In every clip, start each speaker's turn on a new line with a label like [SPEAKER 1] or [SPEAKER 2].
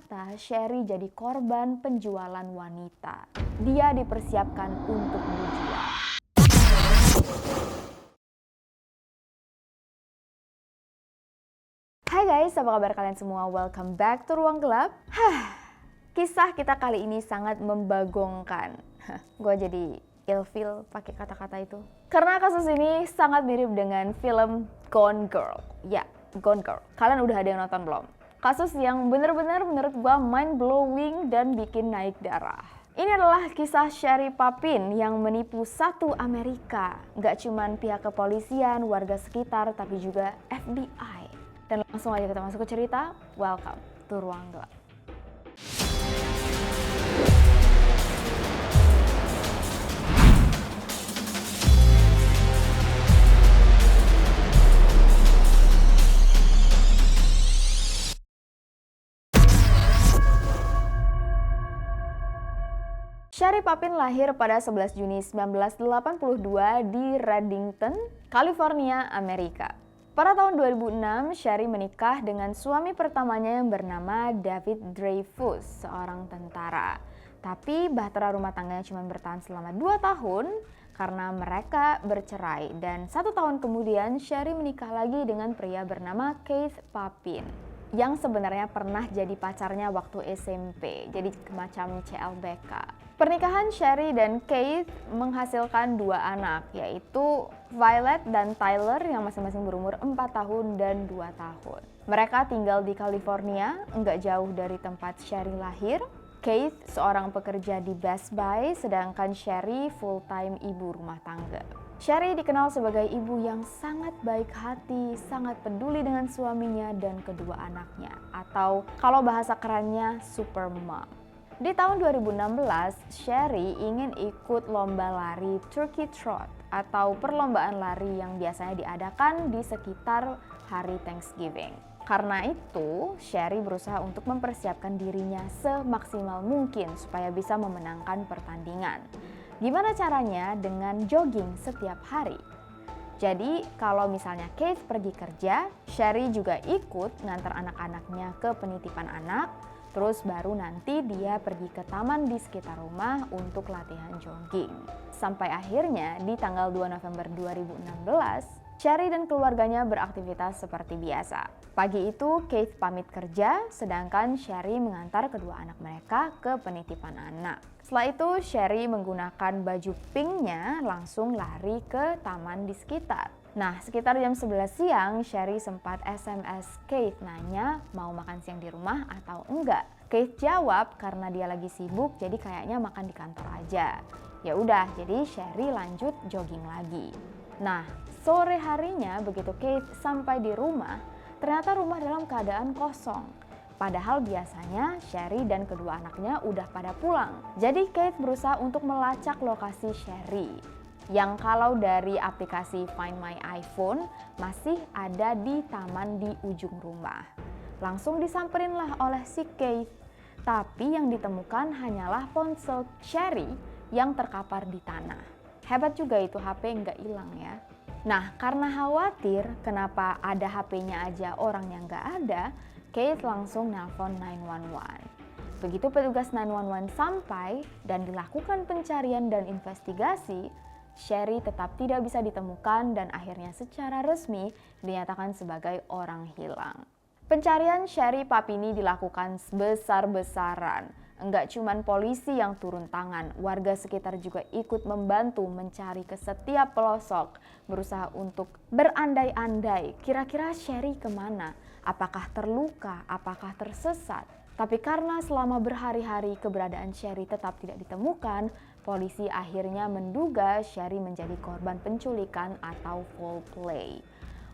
[SPEAKER 1] ternyata Sherry jadi korban penjualan wanita. Dia dipersiapkan untuk dijual. Hai guys, apa kabar kalian semua? Welcome back to Ruang Gelap. Kisah kita kali ini sangat membagongkan. Gue jadi ilfeel pakai kata-kata itu. Karena kasus ini sangat mirip dengan film Gone Girl. Ya, Gone Girl. Kalian udah ada yang nonton belum? Kasus yang bener-bener menurut gue mind blowing dan bikin naik darah. Ini adalah kisah Sherry Papin yang menipu satu Amerika. Gak cuman pihak kepolisian, warga sekitar, tapi juga FBI. Dan langsung aja kita masuk ke cerita. Welcome to Ruang Gelap. Sherry Papin lahir pada 11 Juni 1982 di Reddington, California, Amerika. Pada tahun 2006, Sherry menikah dengan suami pertamanya yang bernama David Dreyfus, seorang tentara. Tapi bahtera rumah tangganya cuma bertahan selama 2 tahun karena mereka bercerai. Dan 1 tahun kemudian, Sherry menikah lagi dengan pria bernama Keith Papin, yang sebenarnya pernah jadi pacarnya waktu SMP, jadi macam CLBK. Pernikahan Sherry dan Keith menghasilkan 2 anak, yaitu Violet dan Tyler yang masing-masing berumur 4 tahun dan 2 tahun. Mereka tinggal di California, nggak jauh dari tempat Sherry lahir. Keith seorang pekerja di Best Buy, sedangkan Sherry full-time ibu rumah tangga. Sherry dikenal sebagai ibu yang sangat baik hati, sangat peduli dengan suaminya dan kedua anaknya, atau kalau bahasa kerennya super mom. Di tahun 2016, Sherry ingin ikut lomba lari Turkey Trot atau perlombaan lari yang biasanya diadakan di sekitar hari Thanksgiving. Karena itu, Sherry berusaha untuk mempersiapkan dirinya semaksimal mungkin supaya bisa memenangkan pertandingan. Gimana caranya? Dengan jogging setiap hari. Jadi kalau misalnya Keith pergi kerja, Sherry juga ikut ngantar anak-anaknya ke penitipan anak, terus baru nanti dia pergi ke taman di sekitar rumah untuk latihan jogging. Sampai akhirnya di tanggal 2 November 2016, Sherry dan keluarganya beraktivitas seperti biasa. Pagi itu Keith pamit kerja, sedangkan Sherry mengantar kedua anak mereka ke penitipan anak. Setelah itu Sherry menggunakan baju pinknya langsung lari ke taman di sekitar. Nah, sekitar jam 11 siang, Sherry sempat SMS Keith nanya mau makan siang di rumah atau enggak. Keith jawab karena dia lagi sibuk, jadi kayaknya makan di kantor aja. Ya udah, jadi Sherry lanjut jogging lagi. Nah, sore harinya begitu Keith sampai di rumah, ternyata rumah dalam keadaan kosong. Padahal biasanya Sherry dan kedua anaknya udah pada pulang. Jadi Keith berusaha untuk melacak lokasi Sherry, yang kalau dari aplikasi Find My iPhone masih ada di taman di ujung rumah. Langsung disamperinlah oleh si Keith. Tapi yang ditemukan hanyalah ponsel Sherry yang terkapar di tanah. Hebat juga itu HP nggak hilang ya. Nah, karena khawatir kenapa ada HP-nya aja orang yang nggak ada, Keith langsung nelpon 911. Begitu petugas 911 sampai dan dilakukan pencarian dan investigasi, Sherry tetap tidak bisa ditemukan dan akhirnya secara resmi dinyatakan sebagai orang hilang. Pencarian Sherry Papini dilakukan besar-besaran. Enggak cuman polisi yang turun tangan, warga sekitar juga ikut membantu mencari ke setiap pelosok, berusaha untuk berandai-andai kira-kira Sherry kemana, apakah terluka, apakah tersesat. Tapi karena selama berhari-hari keberadaan Sherry tetap tidak ditemukan, polisi akhirnya menduga Sherry menjadi korban penculikan atau foul play.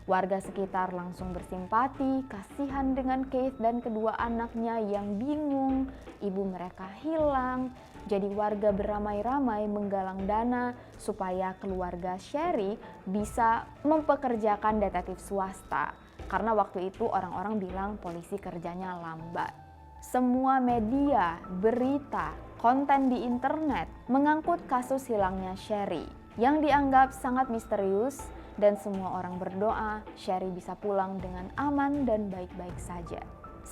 [SPEAKER 1] Warga sekitar langsung bersimpati, kasihan dengan Keith dan kedua anaknya yang bingung, ibu mereka hilang. Jadi warga beramai-ramai menggalang dana supaya keluarga Sherry bisa mempekerjakan detektif swasta. Karena waktu itu orang-orang bilang polisi kerjanya lambat. Semua media, berita, konten di internet mengangkut kasus hilangnya Sherry yang dianggap sangat misterius, dan semua orang berdoa Sherry bisa pulang dengan aman dan baik-baik saja.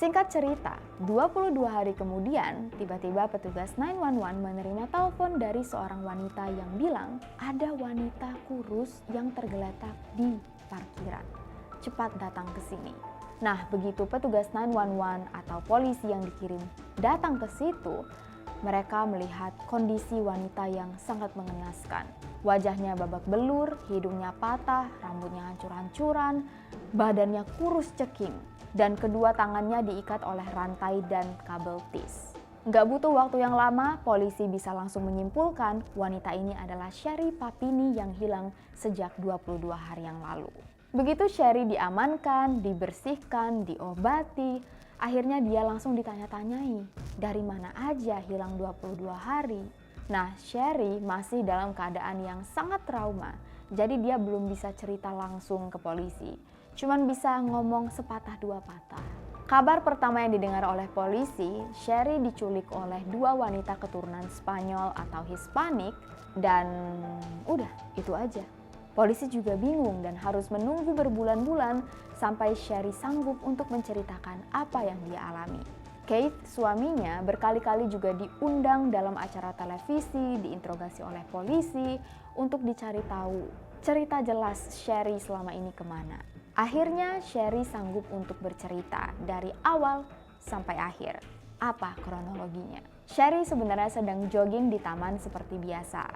[SPEAKER 1] Singkat cerita, 22 hari kemudian, tiba-tiba petugas 911 menerima telepon dari seorang wanita yang bilang ada wanita kurus yang tergeletak di parkiran. Cepat datang ke sini. Nah, begitu petugas 911 atau polisi yang dikirim datang ke situ, mereka melihat kondisi wanita yang sangat mengenaskan. Wajahnya babak belur, hidungnya patah, rambutnya hancur-hancuran, badannya kurus ceking, dan kedua tangannya diikat oleh rantai dan kabel tis. Nggak butuh waktu yang lama, polisi bisa langsung menyimpulkan wanita ini adalah Sherry Papini yang hilang sejak 22 hari yang lalu. Begitu Sherry diamankan, dibersihkan, diobati, akhirnya dia langsung ditanya-tanyai, dari mana aja hilang 22 hari? Nah, Sherry masih dalam keadaan yang sangat trauma, jadi dia belum bisa cerita langsung ke polisi. Cuman bisa ngomong sepatah dua patah. Kabar pertama yang didengar oleh polisi, Sherry diculik oleh dua wanita keturunan Spanyol atau Hispanik, dan udah, itu aja. Polisi juga bingung dan harus menunggu berbulan-bulan sampai Sherry sanggup untuk menceritakan apa yang dia alami. Keith, suaminya, berkali-kali juga diundang dalam acara televisi, diinterogasi oleh polisi untuk dicari tahu cerita jelas Sherry selama ini kemana. Akhirnya Sherry sanggup untuk bercerita dari awal sampai akhir. Apa kronologinya? Sherry sebenarnya sedang jogging di taman seperti biasa.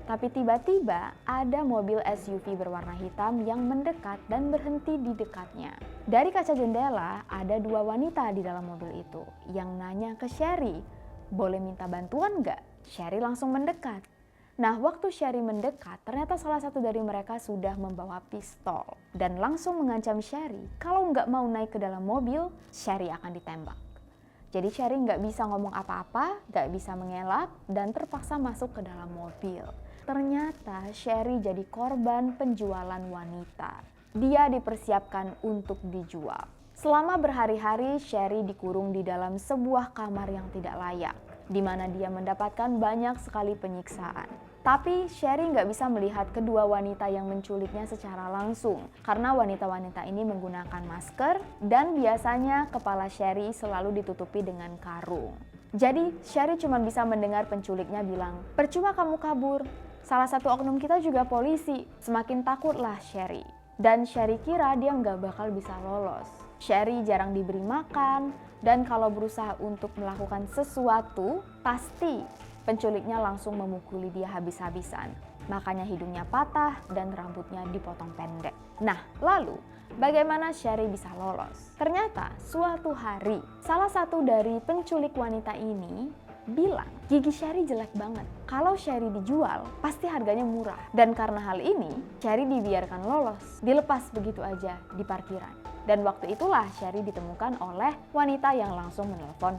[SPEAKER 1] Tapi tiba-tiba ada mobil SUV berwarna hitam yang mendekat dan berhenti di dekatnya. Dari kaca jendela ada dua wanita di dalam mobil itu yang nanya ke Sherry, boleh minta bantuan nggak? Sherry langsung mendekat. Nah, waktu Sherry mendekat, ternyata salah satu dari mereka sudah membawa pistol dan langsung mengancam Sherry kalau nggak mau naik ke dalam mobil, Sherry akan ditembak. Jadi Sherry nggak bisa ngomong apa-apa, nggak bisa mengelak, dan terpaksa masuk ke dalam mobil. Ternyata Sherry jadi korban penjualan wanita. Dia dipersiapkan untuk dijual. Selama berhari-hari, Sherry dikurung di dalam sebuah kamar yang tidak layak, di mana dia mendapatkan banyak sekali penyiksaan. Tapi Sherry nggak bisa melihat kedua wanita yang menculiknya secara langsung, karena wanita-wanita ini menggunakan masker, dan biasanya kepala Sherry selalu ditutupi dengan karung. Jadi Sherry cuma bisa mendengar penculiknya bilang, percuma kamu kabur, salah satu oknum kita juga polisi. Semakin takutlah Sherry. Dan Sherry kira dia nggak bakal bisa lolos. Sherry jarang diberi makan, dan kalau berusaha untuk melakukan sesuatu, pasti penculiknya langsung memukuli dia habis-habisan. Makanya hidungnya patah dan rambutnya dipotong pendek. Nah, lalu bagaimana Sherry bisa lolos? Ternyata suatu hari, salah satu dari penculik wanita ini bilang, gigi Sherry jelek banget. Kalau Sherry dijual, pasti harganya murah. Dan karena hal ini, Sherry dibiarkan lolos, dilepas begitu aja di parkiran. Dan waktu itulah Sherry ditemukan oleh wanita yang langsung menelpon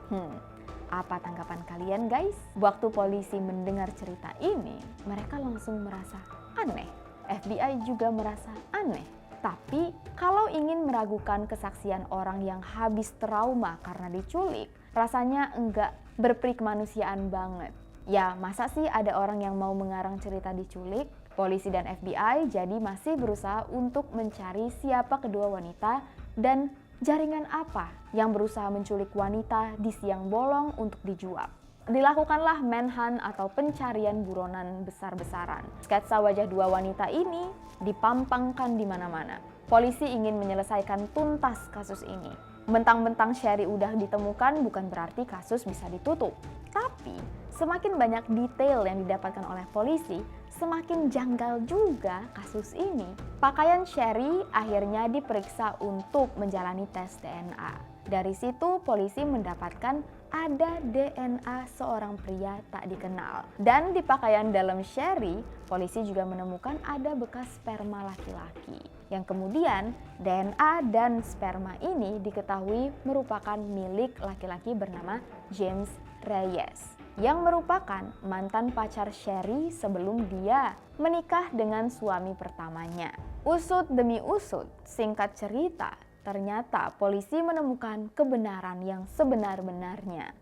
[SPEAKER 1] 911. Apa tanggapan kalian guys? Waktu polisi mendengar cerita ini, mereka langsung merasa aneh. FBI juga merasa aneh. Tapi kalau ingin meragukan kesaksian orang yang habis trauma karena diculik, rasanya enggak berperikemanusiaan banget. Ya, masa sih ada orang yang mau mengarang cerita diculik? Polisi dan FBI jadi masih berusaha untuk mencari siapa kedua wanita dan jaringan apa yang berusaha menculik wanita di siang bolong untuk dijual. Dilakukanlah manhunt atau pencarian buronan besar-besaran. Sketsa wajah dua wanita ini dipampangkan di mana-mana. Polisi ingin menyelesaikan tuntas kasus ini. Mentang-mentang Sherry udah ditemukan bukan berarti kasus bisa ditutup. Tapi semakin banyak detail yang didapatkan oleh polisi, semakin janggal juga kasus ini. Pakaian Sherry akhirnya diperiksa untuk menjalani tes DNA. Dari situ polisi mendapatkan ada DNA seorang pria tak dikenal. Dan di pakaian dalam Sherry, polisi juga menemukan ada bekas sperma laki-laki. Yang kemudian DNA dan sperma ini diketahui merupakan milik laki-laki bernama James Reyes, yang merupakan mantan pacar Sherry sebelum dia menikah dengan suami pertamanya. Usut demi usut, singkat cerita, ternyata polisi menemukan kebenaran yang sebenar-benarnya.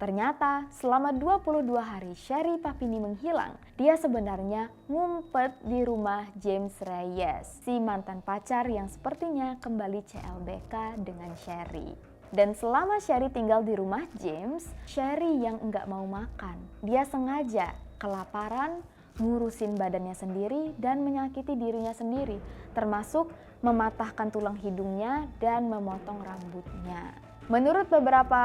[SPEAKER 1] Ternyata selama 22 hari Sherry Papini menghilang, dia sebenarnya ngumpet di rumah James Reyes, si mantan pacar yang sepertinya kembali CLBK dengan Sherry. Dan selama Sherry tinggal di rumah James, Sherry yang enggak mau makan. Dia sengaja kelaparan, ngurusin badannya sendiri dan menyakiti dirinya sendiri, termasuk mematahkan tulang hidungnya dan memotong rambutnya. Menurut beberapa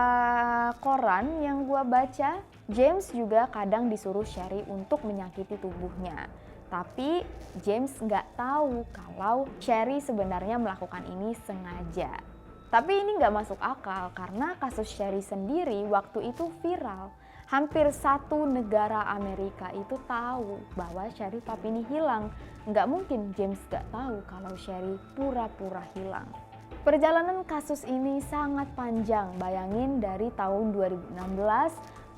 [SPEAKER 1] koran yang gua baca, James juga kadang disuruh Sherry untuk menyakiti tubuhnya. Tapi James nggak tahu kalau Sherry sebenarnya melakukan ini sengaja. Tapi ini nggak masuk akal karena kasus Sherry sendiri waktu itu viral. Hampir satu negara Amerika itu tahu bahwa Sherry Papini hilang. Nggak mungkin James nggak tahu kalau Sherry pura-pura hilang. Perjalanan kasus ini sangat panjang, bayangin dari tahun 2016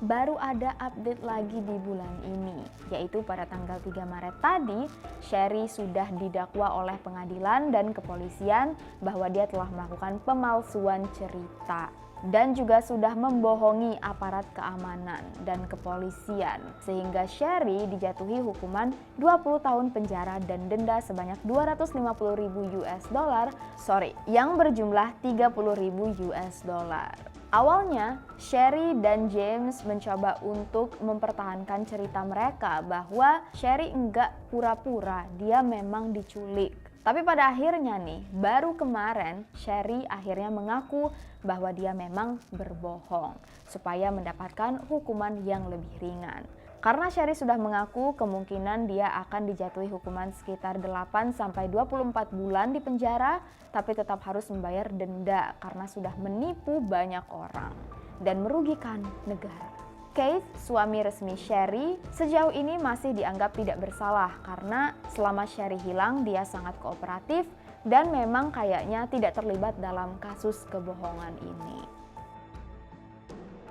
[SPEAKER 1] baru ada update lagi di bulan ini, yaitu pada tanggal 3 Maret tadi, Sherry sudah didakwa oleh pengadilan dan kepolisian bahwa dia telah melakukan pemalsuan cerita dan juga sudah membohongi aparat keamanan dan kepolisian, sehingga Sherry dijatuhi hukuman 20 tahun penjara dan denda sebanyak 250.000 US dollar, yang berjumlah 30.000 US dollar. Awalnya, Sherry dan James mencoba untuk mempertahankan cerita mereka bahwa Sherry enggak pura-pura, dia memang diculik. Tapi pada akhirnya nih, baru kemarin Sherry akhirnya mengaku bahwa dia memang berbohong supaya mendapatkan hukuman yang lebih ringan. Karena Sherry sudah mengaku, kemungkinan dia akan dijatuhi hukuman sekitar 8-24 bulan di penjara, tapi tetap harus membayar denda karena sudah menipu banyak orang dan merugikan negara. Keith, suami resmi Sherry, sejauh ini masih dianggap tidak bersalah karena selama Sherry hilang dia sangat kooperatif dan memang kayaknya tidak terlibat dalam kasus kebohongan ini.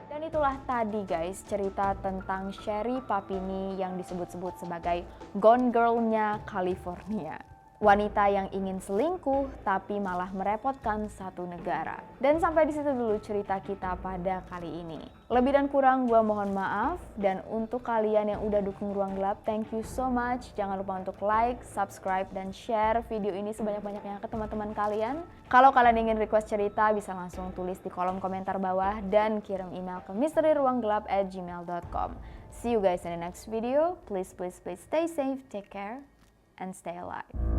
[SPEAKER 1] Dan itulah tadi guys cerita tentang Sherry Papini yang disebut-sebut sebagai Gone Girl-nya California. Wanita yang ingin selingkuh tapi malah merepotkan satu negara. Dan sampai di situ dulu cerita kita pada kali ini. Lebih dan kurang gua mohon maaf, dan untuk kalian yang udah dukung Ruang Gelap, thank you so much. Jangan lupa untuk like, subscribe, dan share video ini sebanyak-banyaknya ke teman-teman kalian. Kalau kalian ingin request cerita bisa langsung tulis di kolom komentar bawah dan kirim email ke misteriruanggelap@gmail.com. See you guys in the next video. Please stay safe, take care, and stay alive.